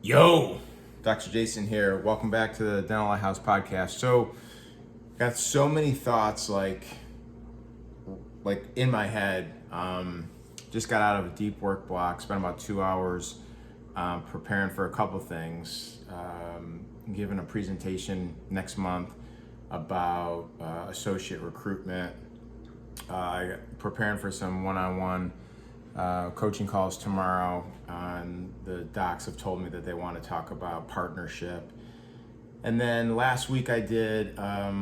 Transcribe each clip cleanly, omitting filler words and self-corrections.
Yo, Dr. Jason here. Welcome back to the Dental Lighthouse podcast. So, got so many thoughts like in my head. Just got out of a deep work block. Spent about 2 hours preparing for a couple things. Giving a presentation next month about associate recruitment. Preparing for some one-on-one coaching calls tomorrow, and the docs have told me that they want to talk about partnership. And then last week I did a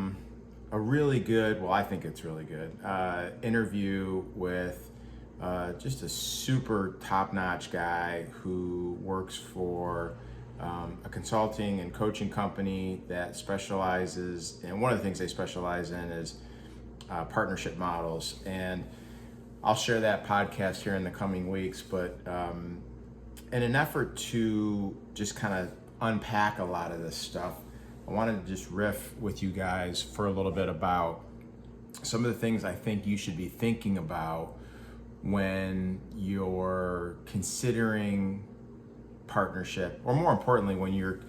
really good, well, I think it's really good, interview with just a super top-notch guy who works for a consulting and coaching company that specializes, and one of the things they specialize in is partnership models. And I'll share that podcast here in the coming weeks, but in an effort to just kind of unpack a lot of this stuff, I wanted to just riff with you guys for a little bit about some of the things I think you should be thinking about when you're considering partnership, or more importantly, when you're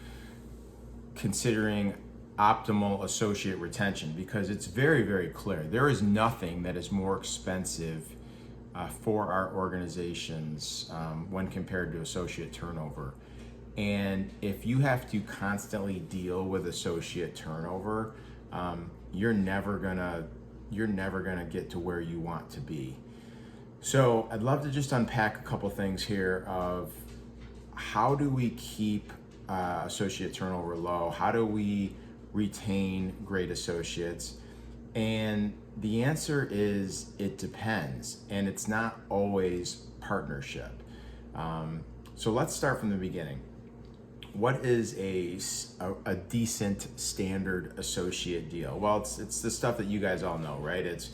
considering optimal associate retention, because it's very, very clear. There is nothing that is more expensive for our organizations when compared to associate turnover. And if you have to constantly deal with associate turnover, you're never gonna get to where you want to be. So I'd love to just unpack a couple things here of how do we keep associate turnover low? How do we retain great associates? And the answer is it depends, and it's not always partnership. So let's start from the beginning. What is a decent standard associate deal? Well, it's the stuff that you guys all know, right? It's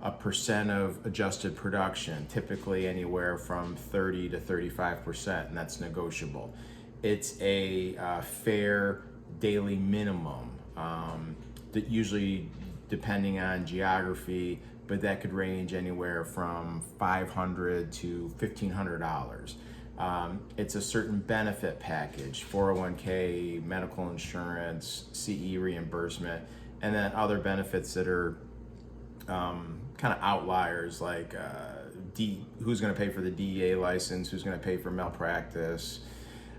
a percent of adjusted production, typically anywhere from 30 to 35%, and that's negotiable. It's a fair daily minimum that usually, depending on geography, but that could range anywhere from $500 to $1,500. It's a certain benefit package, 401k, medical insurance, CE reimbursement, and then other benefits that are kind of outliers, like who's going to pay for the DEA license, who's going to pay for malpractice,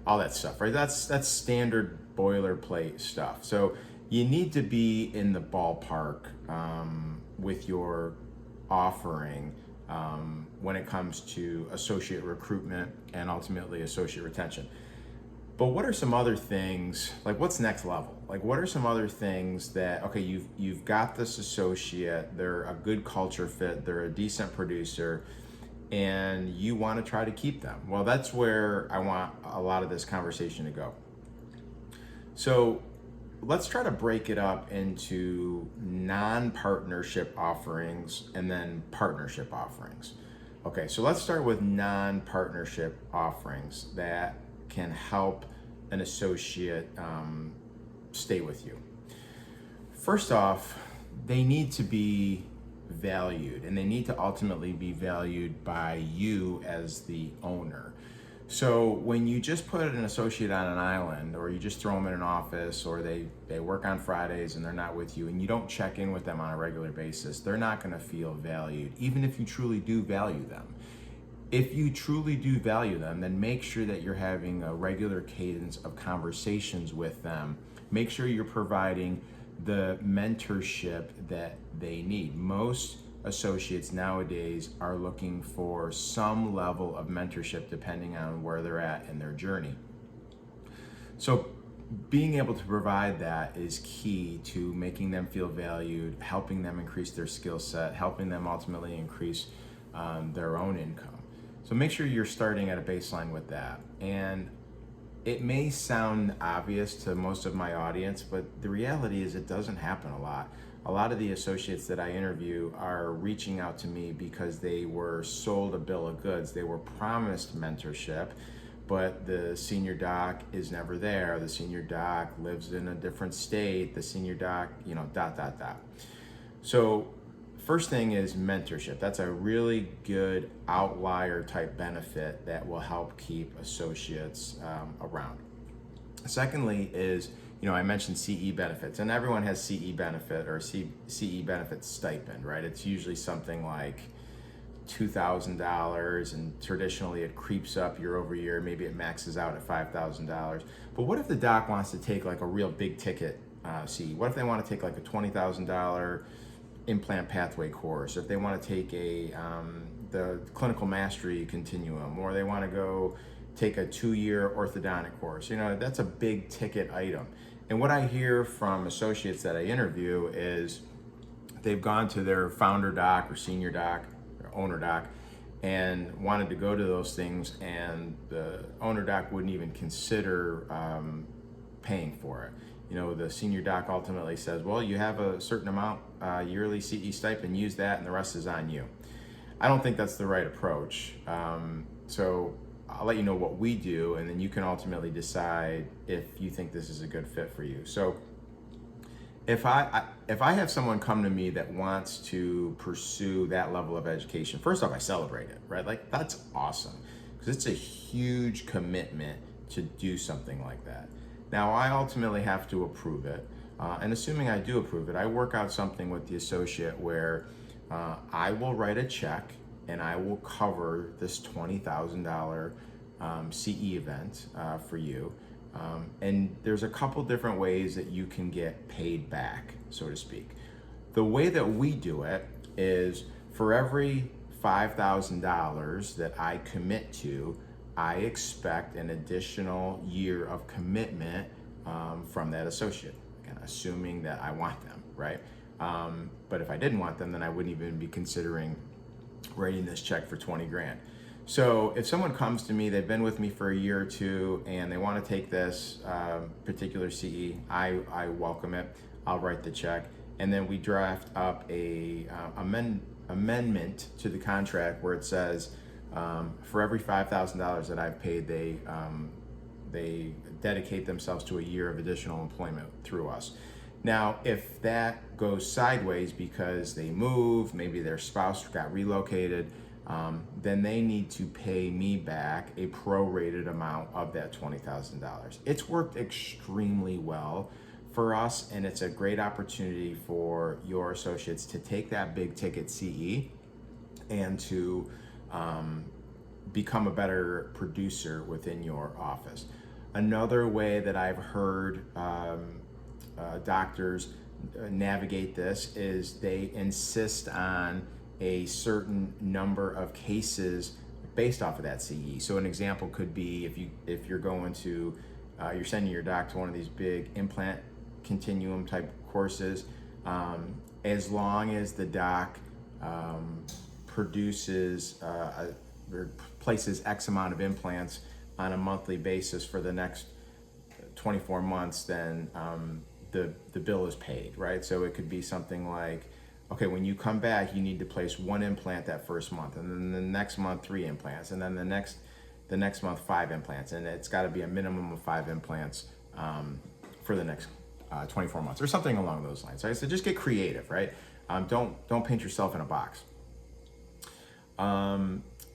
all that stuff, right? That's standard boilerplate stuff. So you need to be in the ballpark with your offering when it comes to associate recruitment and ultimately associate retention. But what are some other things, like what's next level? Like what are some other things that, okay, you've got this associate, they're a good culture fit, they're a decent producer, and you want to try to keep them. Well, that's where I want a lot of this conversation to go. So let's try to break it up into non-partnership offerings and then partnership offerings. Okay, so let's start with non-partnership offerings that can help an associate stay with you. First off, they need to be valued, and they need to ultimately be valued by you as the owner. So when you just put an associate on an island, or you just throw them in an office, or they work on Fridays and they're not with you, and you don't check in with them on a regular basis, they're not going to feel valued, even if you truly do value them. If you truly do value them, then make sure that you're having a regular cadence of conversations with them. Make sure you're providing the mentorship that they need. Most associates nowadays are looking for some level of mentorship depending on where they're at in their journey. So being able to provide that is key to making them feel valued, helping them increase their skill set, helping them ultimately increase their own income. So make sure you're starting at a baseline with that. And it may sound obvious to most of my audience, but the reality is it doesn't happen a lot. A lot of the associates that I interview are reaching out to me because they were sold a bill of goods. They were promised mentorship, but the senior doc is never there. The senior doc lives in a different state. The senior doc, ... So first thing is mentorship. That's a really good outlier type benefit that will help keep associates around. Secondly is, I mentioned CE benefits, and everyone has CE benefit or CE benefit stipend, right? It's usually something like $2,000, and traditionally it creeps up year over year. Maybe it maxes out at $5,000. But what if the doc wants to take like a real big ticket CE? What if they want to take like a $20,000 implant pathway course? If they want to take the clinical mastery continuum, or they want to go take a 2-year orthodontic course, that's a big ticket item. And what I hear from associates that I interview is they've gone to their founder doc or senior doc, owner doc, and wanted to go to those things, and the owner doc wouldn't even consider paying for it. The senior doc ultimately says, well, you have a certain amount yearly CE stipend, use that, and the rest is on you. I don't think that's the right approach. So I'll let you know what we do, and then you can ultimately decide if you think this is a good fit for you. So if I have someone come to me that wants to pursue that level of education, first off, I celebrate it, right? Like, that's awesome, because it's a huge commitment to do something like that. Now, I ultimately have to approve it, and assuming I do approve it, I work out something with the associate where I will write a check and I will cover this $20,000 CE event for you. And there's a couple different ways that you can get paid back, so to speak. The way that we do it is for every $5,000 that I commit to, I expect an additional year of commitment from that associate, again, assuming that I want them, right? But if I didn't want them, then I wouldn't even be considering writing this check for 20 grand. So if someone comes to me, they've been with me for a year or two, and they want to take this particular CE, I welcome it. I'll write the check, and then we draft up a amendment to the contract where it says for every $5,000 that I've paid, they dedicate themselves to a year of additional employment through us. Now, if that goes sideways because they moved, maybe their spouse got relocated, then they need to pay me back a prorated amount of that $20,000. It's worked extremely well for us, and it's a great opportunity for your associates to take that big ticket CE and to become a better producer within your office. Another way that I've heard doctors navigate this is they insist on a certain number of cases based off of that CE. So an example could be if you're going to you're sending your doc to one of these big implant continuum type courses, as long as the doc produces or places X amount of implants on a monthly basis for the next 24 months, then the bill is paid, right? So it could be something like, okay, when you come back, you need to place 1 implant that first month, and then the next month 3 implants, and then the next month 5 implants, and it's got to be a minimum of 5 implants for the next 24 months, or something along those lines. Right? So just get creative, right? Don't paint yourself in a box.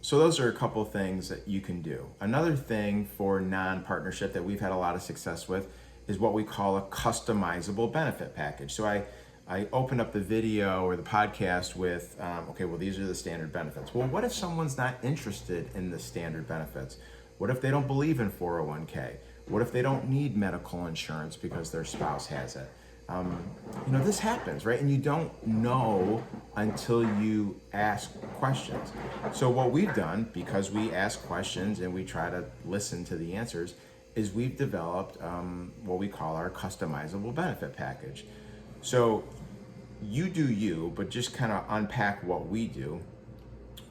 So those are a couple of things that you can do. Another thing for non-partnership that we've had a lot of success with is what we call a customizable benefit package. So I opened up the video or the podcast with, okay, well, these are the standard benefits. Well, what if someone's not interested in the standard benefits? What if they don't believe in 401k? What if they don't need medical insurance because their spouse has it? This happens, right? And you don't know until you ask questions. So what we've done, because we ask questions and we try to listen to the answers, is we've developed what we call our customizable benefit package. So you do you, but just kind of unpack what we do.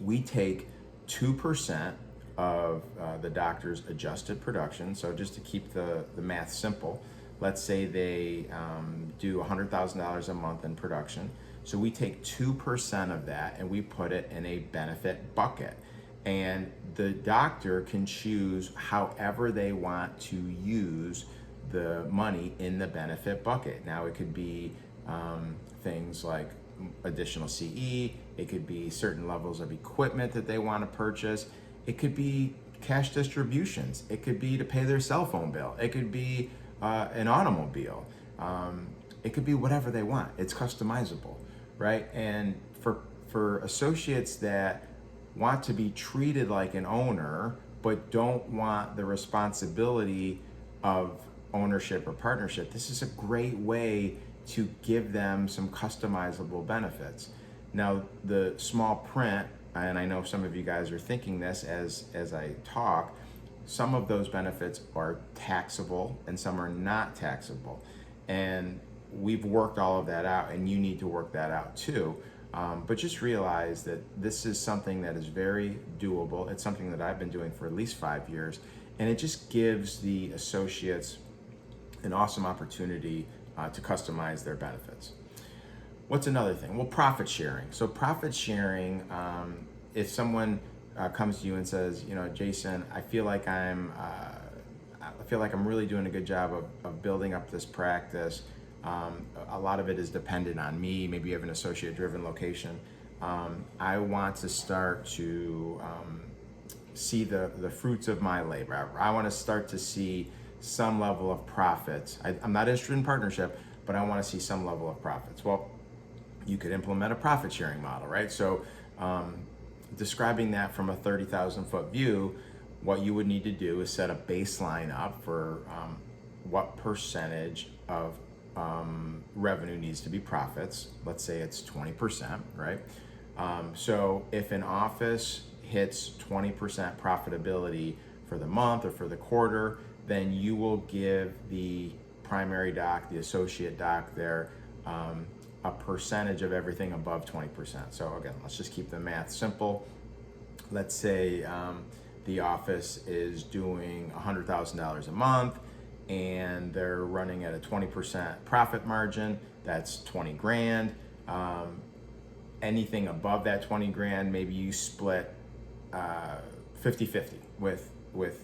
We take 2% of the doctor's adjusted production. So just to keep the math simple, let's say they do $100,000 a month in production. So we take 2% of that and we put it in a benefit bucket. And the doctor can choose however they want to use the money in the benefit bucket. Now it could be things like additional CE, it could be certain levels of equipment that they want to purchase, it could be cash distributions. It could be to pay their cell phone bill. It could be an automobile. It could be whatever they want. It's customizable, right? And for associates that want to be treated like an owner, but don't want the responsibility of ownership or partnership, this is a great way to give them some customizable benefits. Now, the small print, and I know some of you guys are thinking this as I talk, some of those benefits are taxable and some are not taxable. And we've worked all of that out, and you need to work that out too. But just realize that this is something that is very doable. It's something that I've been doing for at least 5 years, and it just gives the associates an awesome opportunity to customize their benefits. What's another thing? Well, profit sharing. So profit sharing, if someone comes to you and says, Jason, I feel like I'm really doing a good job of building up this practice. A lot of it is dependent on me. Maybe you have an associate-driven location. I want to start to see the fruits of my labor. I want to start to see some level of profits. I'm not interested in partnership, but I want to see some level of profits. Well, you could implement a profit sharing model, right? So describing that from a 30,000 foot view, what you would need to do is set a baseline up for what percentage of revenue needs to be profits. Let's say it's 20%, right? So if an office hits 20% profitability for the month or for the quarter, then you will give the primary doc, the associate doc there, a percentage of everything above 20%. So again, let's just keep the math simple. Let's say the office is doing $100,000 a month and they're running at a 20% profit margin. That's 20 grand. Anything above that 20 grand, maybe you split 50-50 with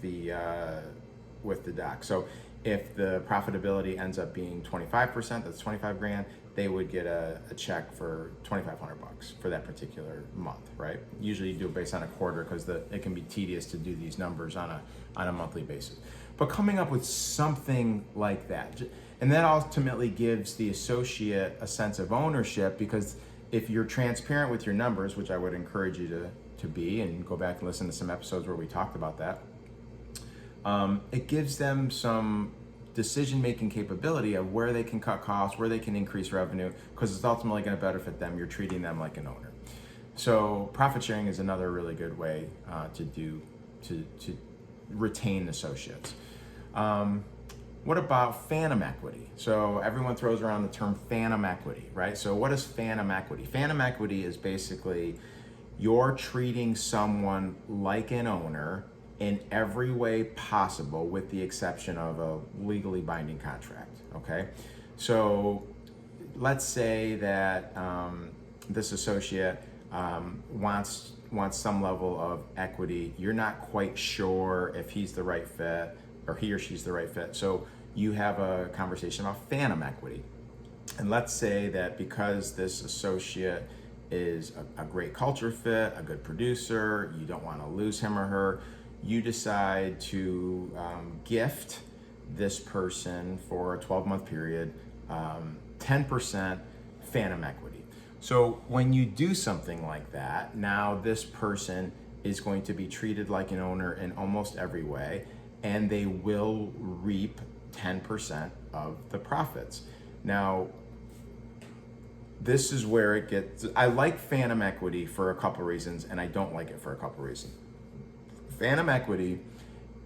the doc. So if the profitability ends up being 25%, that's 25 grand, they would get a check for $2,500 for that particular month, right? Usually you do it based on a quarter because it can be tedious to do these numbers on a monthly basis. But coming up with something like that, and that ultimately gives the associate a sense of ownership, because if you're transparent with your numbers, which I would encourage you to be, and go back and listen to some episodes where we talked about that, it gives them some decision-making capability of where they can cut costs, where they can increase revenue, because it's ultimately going to benefit them. You're treating them like an owner. So profit sharing is another really good way to retain associates. What about phantom equity? So everyone throws around the term phantom equity, right? So what is phantom equity? Phantom equity is basically you're treating someone like an owner in every way possible, with the exception of a legally binding contract, okay? So let's say that this associate wants some level of equity. You're not quite sure if he's the right fit or he or she's the right fit. So you have a conversation about phantom equity. And let's say that because this associate is a great culture fit, a good producer, you don't want to lose him or her, you decide to gift this person for a 12-month period 10% phantom equity. So when you do something like that, now this person is going to be treated like an owner in almost every way, and they will reap 10% of the profits. Now, this is where it gets, I like phantom equity for a couple reasons, and I don't like it for a couple reasons. Phantom equity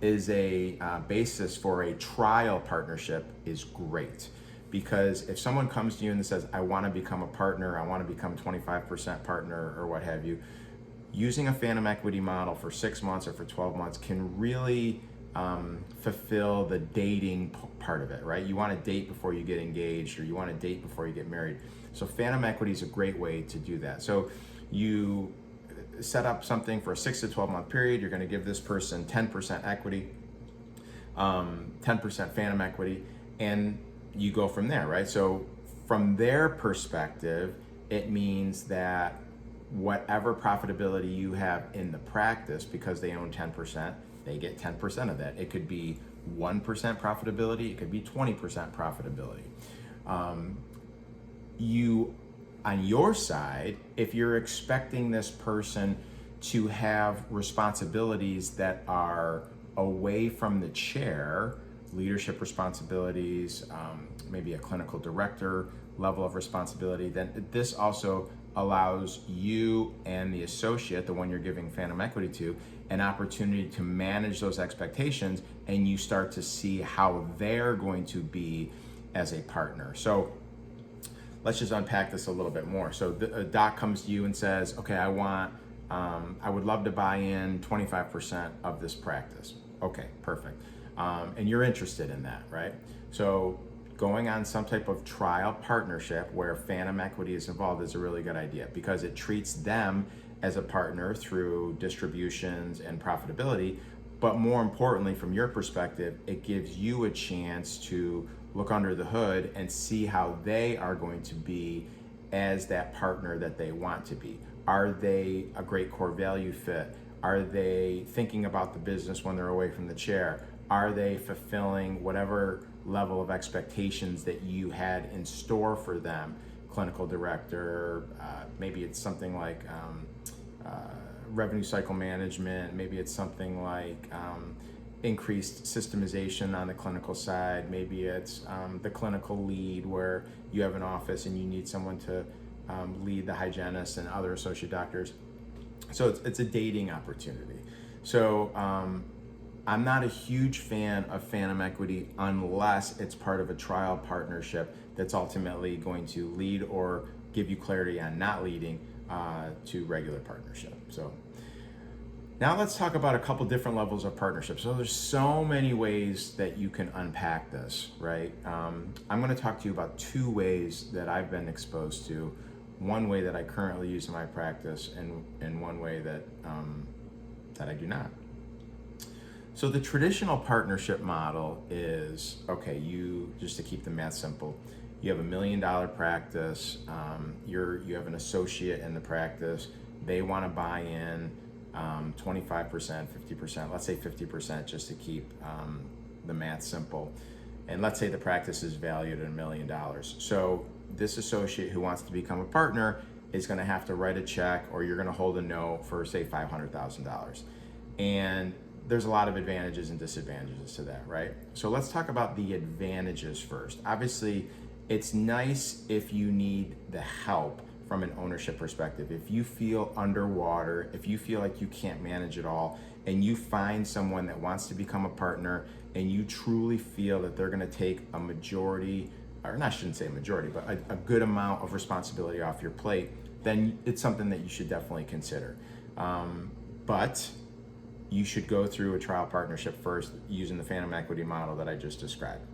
is a basis for a trial partnership is great, because if someone comes to you and says, I want to become a partner, I want to become 25% partner or what have you, using a phantom equity model for 6 months or for 12 months can really fulfill the dating part of it, right? You want to date before you get engaged, or you want to date before you get married. So phantom equity is a great way to do that. So you set up something for a 6 to 12 month period. You're going to give this person 10% equity, 10% phantom equity, and you go from there, right? So from their perspective, it means that whatever profitability you have in the practice, because they own 10%, they get 10% of that. It could be 1% profitability, it could be 20% profitability. You, on your side, if you're expecting this person to have responsibilities that are away from the chair, leadership responsibilities, maybe a clinical director level of responsibility, then this also allows you and the associate, the one you're giving phantom equity to, an opportunity to manage those expectations, and you start to see how they're going to be as a partner. So let's just unpack this a little bit more. So a doc comes to you and says, okay, I would love to buy in 25% of this practice. Okay, perfect. And you're interested in that, right? So going on some type of trial partnership where phantom equity is involved is a really good idea, because it treats them as a partner through distributions and profitability. But more importantly, from your perspective, it gives you a chance to look under the hood and see how they are going to be as that partner that they want to be. Are they a great core value fit? Are they thinking about the business when they're away from the chair? Are they fulfilling whatever level of expectations that you had in store for them? Clinical director, maybe it's something like revenue cycle management, maybe it's something like increased systemization on the clinical side, maybe it's the clinical lead where you have an office and you need someone to lead the hygienist and other associate doctors. So it's a dating opportunity. So I'm not a huge fan of phantom equity unless it's part of a trial partnership that's ultimately going to lead or give you clarity on not leading to regular partnership. So now let's talk about a couple different levels of partnership. So there's so many ways that you can unpack this, right? I'm going to talk to you about two ways that I've been exposed to. One way that I currently use in my practice, and one way that I do not. So the traditional partnership model is, okay, you, just to keep the math simple, you have $1 million practice, you have an associate in the practice, they want to buy in 25%, 50%, let's say 50% just to keep the math simple. And let's say the practice is valued at $1 million. So this associate who wants to become a partner is going to have to write a check, or you're going to hold a note for, say, $500,000. And there's a lot of advantages and disadvantages to that, right? So let's talk about the advantages first. Obviously, it's nice if you need the help from an ownership perspective. If you feel underwater, if you feel like you can't manage it all, and you find someone that wants to become a partner, and you truly feel that they're gonna take a majority, or I shouldn't say a majority, but a good amount of responsibility off your plate, then it's something that you should definitely consider. But you should go through a trial partnership first using the phantom equity model that I just described.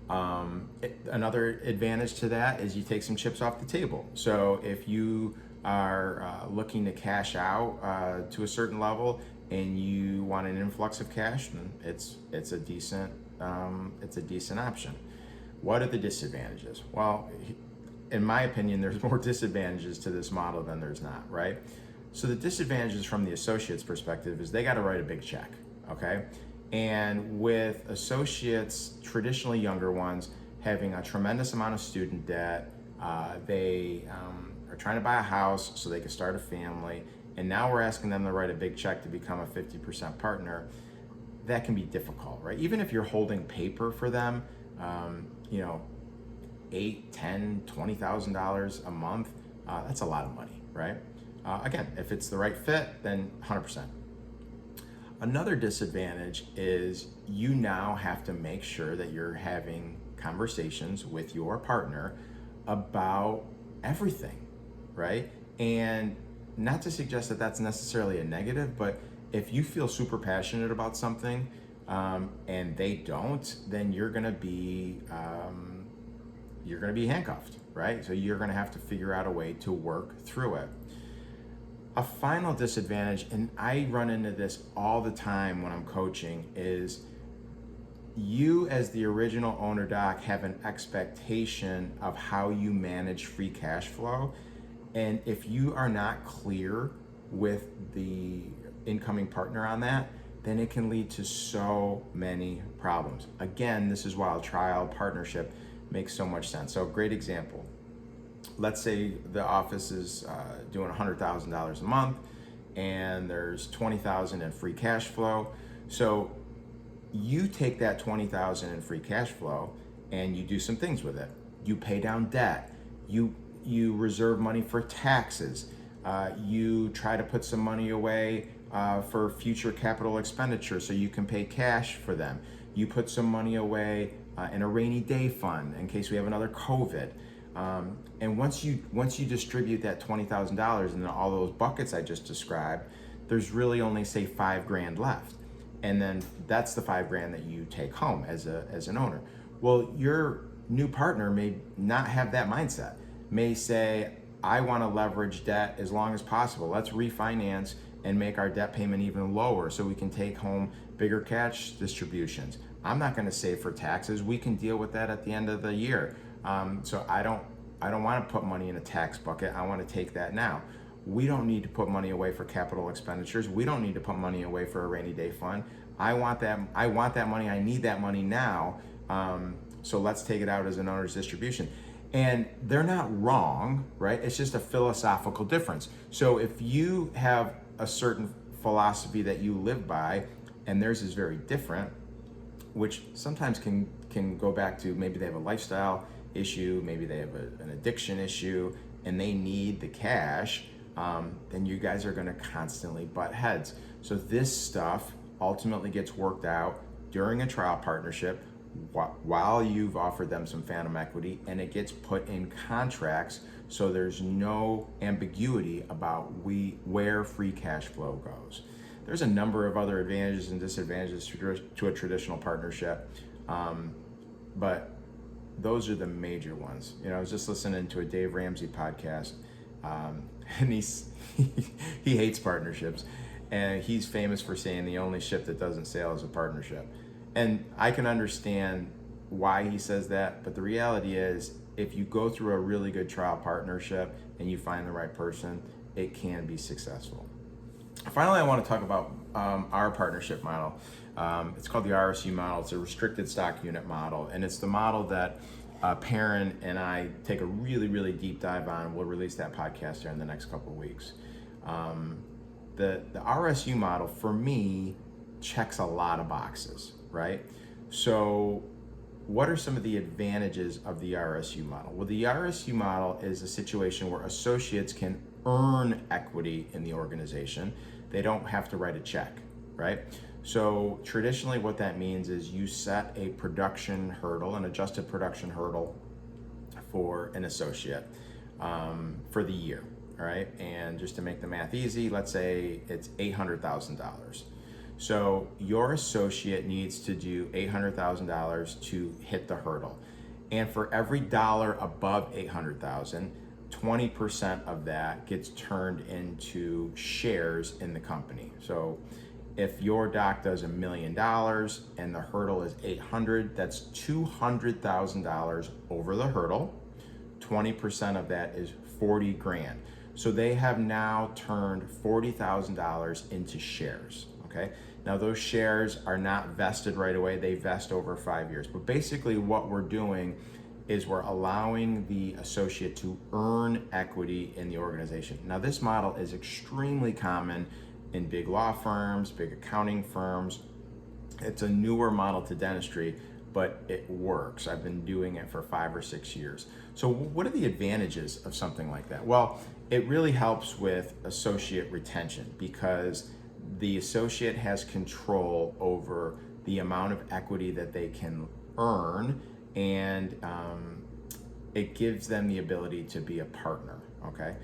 Another advantage to that is you take some chips off the table. So if you are looking to cash out to a certain level and you want an influx of cash, then it's a decent option. What are the disadvantages? Well, in my opinion, there's more disadvantages to this model than there's not, right? So the disadvantages from the associate's perspective is they got to write a big check, okay? And with associates, traditionally younger ones, having a tremendous amount of student debt, they are trying to buy a house so they can start a family, and now we're asking them to write a big check to become a 50% partner. That can be difficult, right? Even if you're holding paper for them, $8, $10, $20,000 a month, that's a lot of money, right? Again, if it's the right fit, then 100%. Another disadvantage is you now have to make sure that you're having conversations with your partner about everything, right? And not to suggest that that's necessarily a negative, but if you feel super passionate about something and they don't, then you're gonna be handcuffed, right? So you're gonna have to figure out a way to work through it. A final disadvantage, and I run into this all the time when I'm coaching, is you as the original owner doc have an expectation of how you manage free cash flow. And if you are not clear with the incoming partner on that, then it can lead to so many problems. Again, this is why a trial partnership makes so much sense. So great example. Let's say the office is doing $100,000 a month and there's $20,000 in free cash flow. So you take that $20,000 in free cash flow and you do some things with it. You pay down debt. You reserve money for taxes. You try to put some money away for future capital expenditures so you can pay cash for them. You put some money away in a rainy day fund in case we have another COVID. And once you distribute that $20,000 into all those buckets I just described, there's really only say $5,000 left. And then that's the $5,000 that you take home as an owner. Well, your new partner may not have that mindset. May say, I want to leverage debt as long as possible. Let's refinance and make our debt payment even lower so we can take home bigger cash distributions. I'm not going to save for taxes. We can deal with that at the end of the year. So I don't want to put money in a tax bucket. I want to take that now. We don't need to put money away for capital expenditures. We don't need to put money away for a rainy day fund. I want that money. I need that money now. So let's take it out as an owner's distribution. And they're not wrong, right? It's just a philosophical difference. So if you have a certain philosophy that you live by and theirs is very different, which sometimes can go back to maybe they have a lifestyle issue, maybe they have an addiction issue, and they need the cash, then you guys are gonna constantly butt heads. So this stuff ultimately gets worked out during a trial partnership while you've offered them some phantom equity, and it gets put in contracts so there's no ambiguity about where free cash flow goes. There's a number of other advantages and disadvantages to a traditional partnership, but those are the major ones. I was just listening to a Dave Ramsey podcast, and he hates partnerships, and he's famous for saying the only ship that doesn't sail is a partnership. And I can understand why he says that, but the reality is, if you go through a really good trial partnership and you find the right person, it can be successful. Finally, I want to talk about our partnership model. It's called the RSU model. It's a restricted stock unit model, and it's the model that Perrin and I take a really, really deep dive on. We'll release that podcast here in the next couple of weeks. The RSU model, for me, checks a lot of boxes, right? So what are some of the advantages of the RSU model? Well, the RSU model is a situation where associates can earn equity in the organization. They don't have to write a check, right? So traditionally what that means is you set a production hurdle, an adjusted production hurdle for an associate for the year, all right? And just to make the math easy, let's say it's $800,000. So your associate needs to do $800,000 to hit the hurdle. And for every dollar above $800,000, 20% of that gets turned into shares in the company. So if your doc does $1 million and the hurdle is 800, that's $200,000 over the hurdle. 20% of that is 40 grand. So they have now turned $40,000 into shares, okay? Now those shares are not vested right away, they vest over 5 years. But basically what we're doing is we're allowing the associate to earn equity in the organization. Now this model is extremely common in big law firms, big accounting firms. It's a newer model to dentistry, but it works. I've been doing it for 5 or 6 years. So what are the advantages of something like that? Well, it really helps with associate retention because the associate has control over the amount of equity that they can earn, and it gives them the ability to be a partner, okay?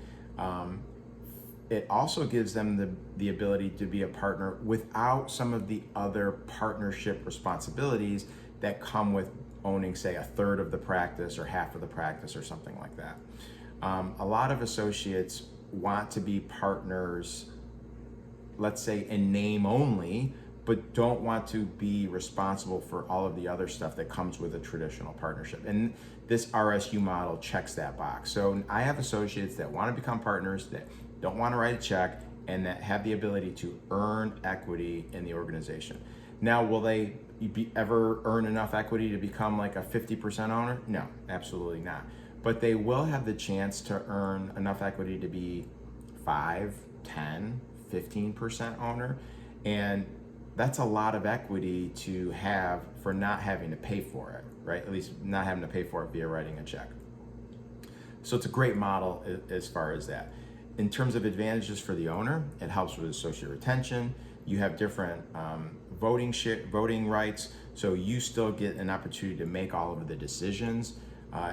It also gives them the ability to be a partner without some of the other partnership responsibilities that come with owning, say, a third of the practice or half of the practice or something like that. A lot of associates want to be partners, let's say in name only, but don't want to be responsible for all of the other stuff that comes with a traditional partnership. And this RSU model checks that box. So I have associates that want to become partners, that don't want to write a check, and that have the ability to earn equity in the organization. Now, will they ever earn enough equity to become like a 50% owner? No, absolutely not. But they will have the chance to earn enough equity to be 5, 10, 15% owner. And that's a lot of equity to have for not having to pay for it, right? At least not having to pay for it via writing a check. So it's a great model as far as that. In terms of advantages for the owner, it helps with associate retention. You have different voting rights, so you still get an opportunity to make all of the decisions.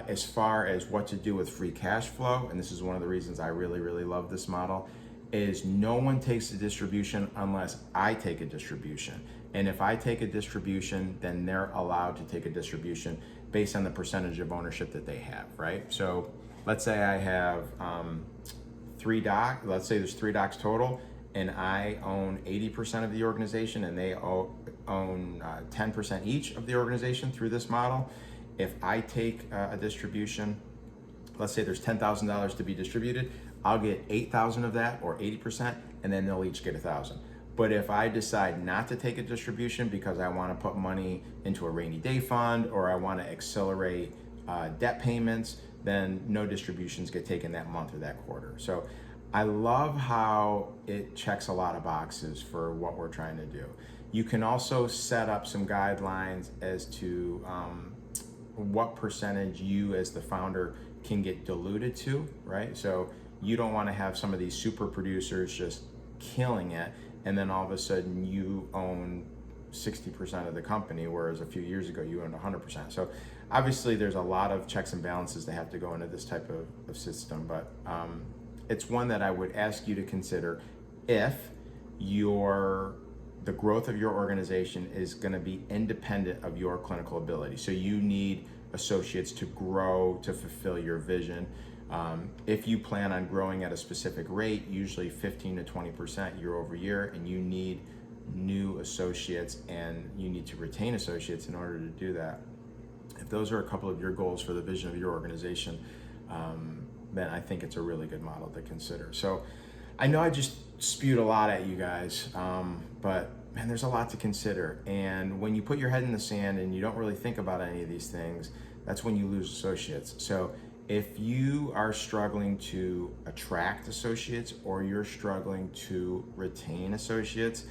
As far as what to do with free cash flow, and this is one of the reasons I really, really love this model, is no one takes a distribution unless I take a distribution. And if I take a distribution, then they're allowed to take a distribution based on the percentage of ownership that they have, right? So let's say I have let's say there's 3 docs total, and I own 80% of the organization and they own 10% each of the organization through this model. If I take a distribution, let's say there's $10,000 to be distributed, I'll get 8,000 of that, or 80%, and then they'll each get 1,000. But if I decide not to take a distribution because I want to put money into a rainy day fund, or I want to accelerate debt payments, then no distributions get taken that month or that quarter. So I love how it checks a lot of boxes for what we're trying to do. You can also set up some guidelines as to what percentage you as the founder can get diluted to, right? So you don't want to have some of these super producers just killing it, and then all of a sudden you own 60% of the company, whereas a few years ago you owned 100%. So obviously there's a lot of checks and balances that have to go into this type of system, but it's one that I would ask you to consider if the growth of your organization is going to be independent of your clinical ability. So you need associates to grow to fulfill your vision. If you plan on growing at a specific rate, usually 15 to 20% year over year, and you need new associates and you need to retain associates in order to do that. If those are a couple of your goals for the vision of your organization, then I think it's a really good model to consider. So I know I just spewed a lot at you guys, but man, there's a lot to consider. And when you put your head in the sand and you don't really think about any of these things, that's when you lose associates. So if you are struggling to attract associates or you're struggling to retain associates,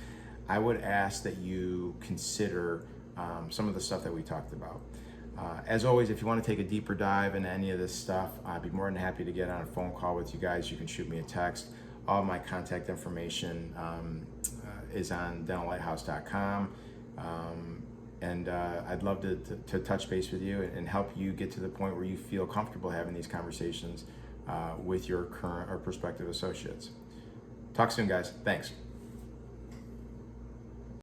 I would ask that you consider some of the stuff that we talked about. As always, if you want to take a deeper dive into any of this stuff, I'd be more than happy to get on a phone call with you guys. You can shoot me a text. All of my contact information is on dentallighthouse.com. And I'd love to touch base with you and help you get to the point where you feel comfortable having these conversations with your current or prospective associates. Talk soon, guys. Thanks.